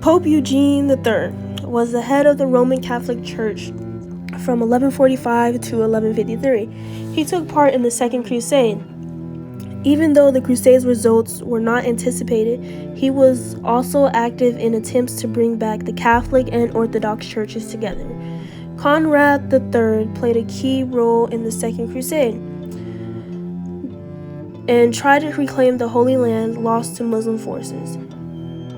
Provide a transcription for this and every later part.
Pope Eugene III was the head of the Roman Catholic Church from 1145 to 1153. He took part in the Second Crusade. Even though the Crusades' results were not anticipated, he was also active in attempts to bring back the Catholic and Orthodox churches together. Conrad III played a key role in the Second Crusade and tried to reclaim the Holy Land lost to Muslim forces.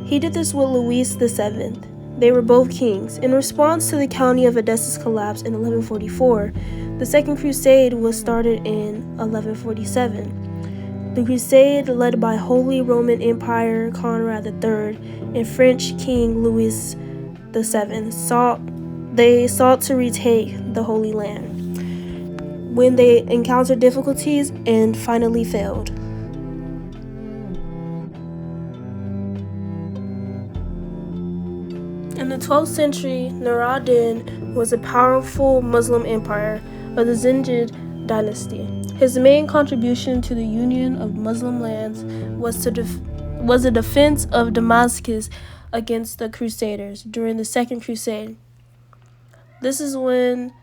He did this with Louis VII. They were both kings. In response to the County of Edessa's collapse in 1144, the Second Crusade was started in 1147. The crusade, led by Holy Roman Emperor Conrad III and French King Louis VII, sought to retake the Holy Land, when they encountered difficulties and finally failed. In the 12th century, Nur ad-Din was a powerful Muslim empire of the Zingid dynasty. His main contribution to the union of Muslim lands was the defense of Damascus against the Crusaders during the Second Crusade. This is when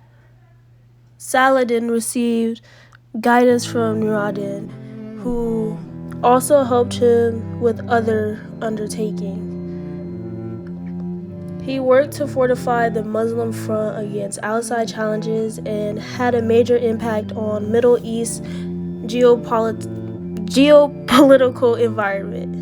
Saladin received guidance from Nur ad-Din, who also helped him with other undertakings. He worked to fortify the Muslim front against outside challenges and had a major impact on Middle East geopolitical environment.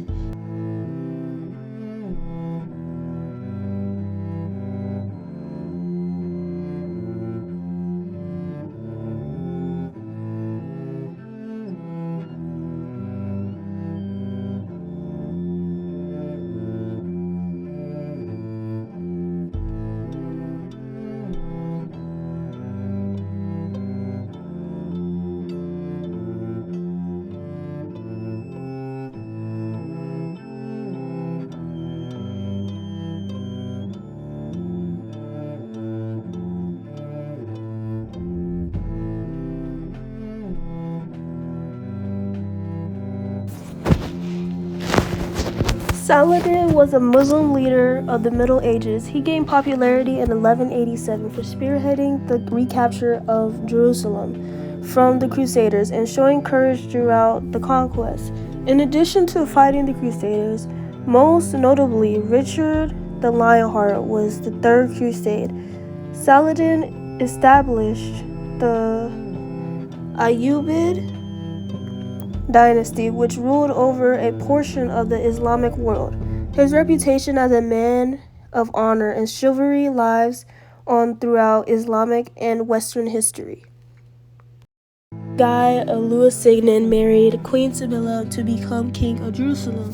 Saladin was a Muslim leader of the Middle Ages. He gained popularity in 1187 for spearheading the recapture of Jerusalem from the Crusaders and showing courage throughout the conquest. In addition to fighting the Crusaders, most notably Richard the Lionheart was the Third Crusade. Saladin established the Ayyubid dynasty, which ruled over a portion of the Islamic world. His reputation as a man of honor and chivalry lives on throughout Islamic and Western history. Guy of Lusignan married Queen Sibylla to become king of Jerusalem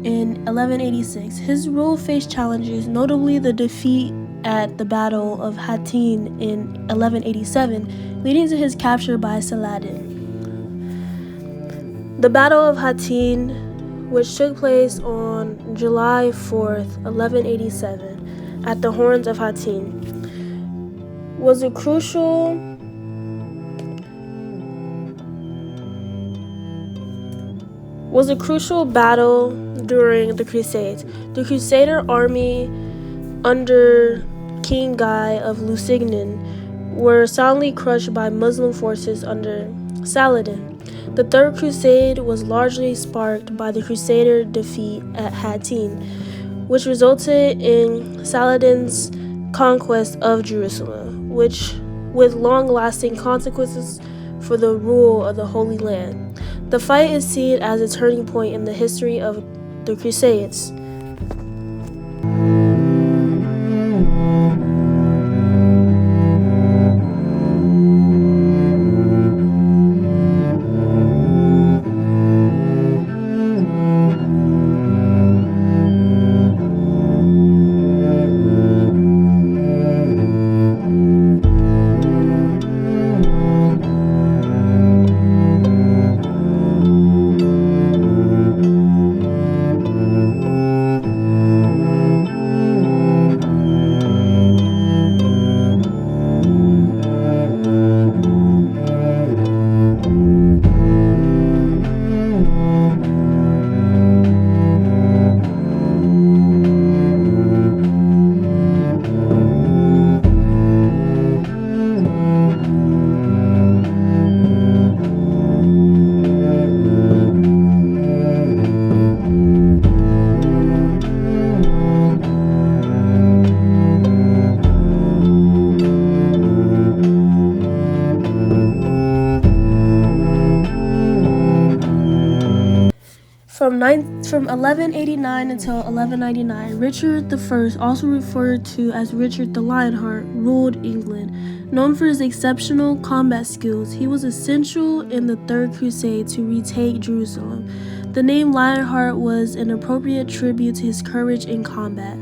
in 1186. His rule faced challenges, notably the defeat at the Battle of Hattin in 1187, leading to his capture by Saladin. The Battle of Hattin, which took place on July 4th, 1187, at the Horns of Hattin, was a crucial battle during the Crusades. The Crusader army under King Guy of Lusignan were soundly crushed by Muslim forces under Saladin. The Third Crusade was largely sparked by the Crusader defeat at Hattin, which resulted in Saladin's conquest of Jerusalem, with long-lasting consequences for the rule of the Holy Land. The fight is seen as a turning point in the history of the Crusades. From 1189 until 1199, Richard I, also referred to as Richard the Lionheart, ruled England. Known for his exceptional combat skills, he was essential in the Third Crusade to retake Jerusalem. The name Lionheart was an appropriate tribute to his courage in combat.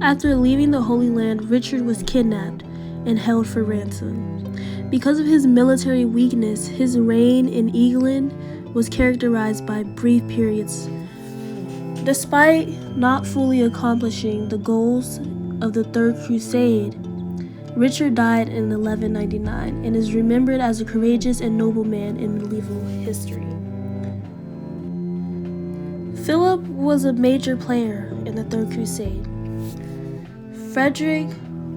After leaving the Holy Land, Richard was kidnapped and held for ransom. Because of his military weakness, his reign in England was characterized by brief periods. Despite not fully accomplishing the goals of the Third Crusade, Richard died in 1199 and is remembered as a courageous and noble man in medieval history. Philip was a major player in the Third Crusade. Frederick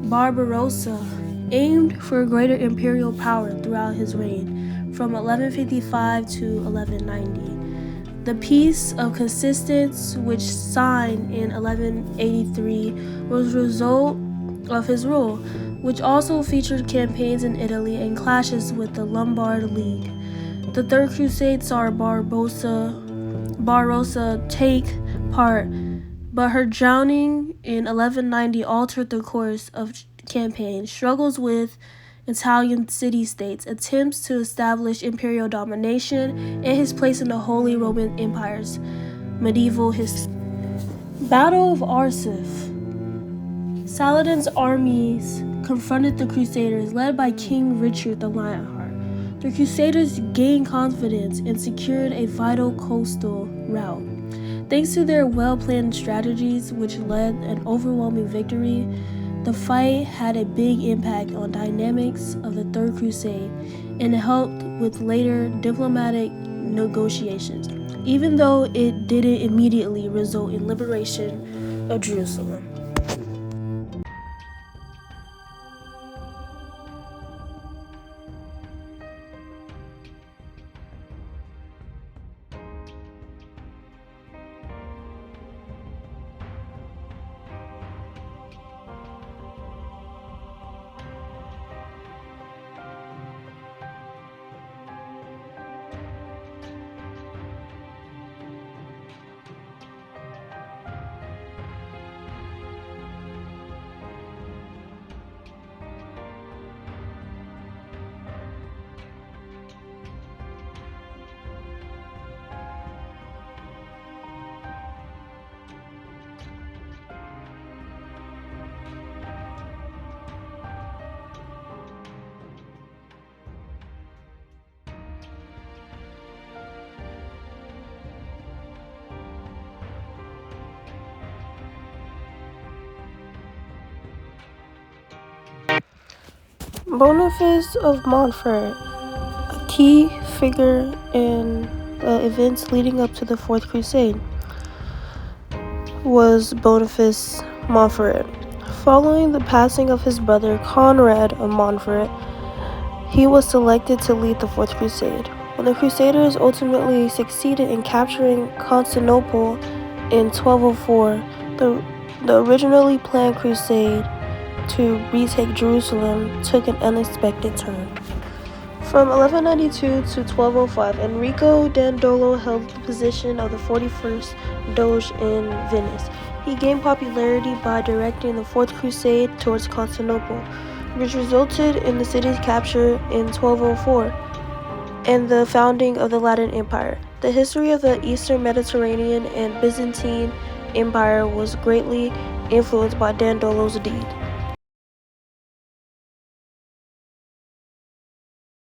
Barbarossa aimed for greater imperial power throughout his reign, from 1155 to 1190. The Peace of Constance, which signed in 1183, was a result of his rule, which also featured campaigns in Italy and clashes with the Lombard League. The Third Crusade saw Barbarossa take part, but her drowning in 1190 altered the course of campaign. Struggles with Italian city-states, attempts to establish imperial domination, and his place in the Holy Roman Empire's medieval history. Battle of Arsuf. Saladin's armies confronted the Crusaders, led by King Richard the Lionheart. The Crusaders gained confidence and secured a vital coastal route. Thanks to their well-planned strategies, which led an overwhelming victory, the fight had a big impact on dynamics of the Third Crusade and helped with later diplomatic negotiations, even though it didn't immediately result in liberation of Jerusalem. Boniface of Montfort, a key figure in the events leading up to the Fourth Crusade, was Boniface Montfort. Following the passing of his brother Conrad of Montfort, he was selected to lead the Fourth Crusade. When the Crusaders ultimately succeeded in capturing Constantinople in 1204, the originally planned crusade to retake Jerusalem took an unexpected turn. From 1192 to 1205, Enrico Dandolo held the position of the 41st Doge in Venice. He gained popularity by directing the Fourth Crusade towards Constantinople, which resulted in the city's capture in 1204 and the founding of the Latin Empire. The history of the Eastern Mediterranean and Byzantine Empire was greatly influenced by Dandolo's deed.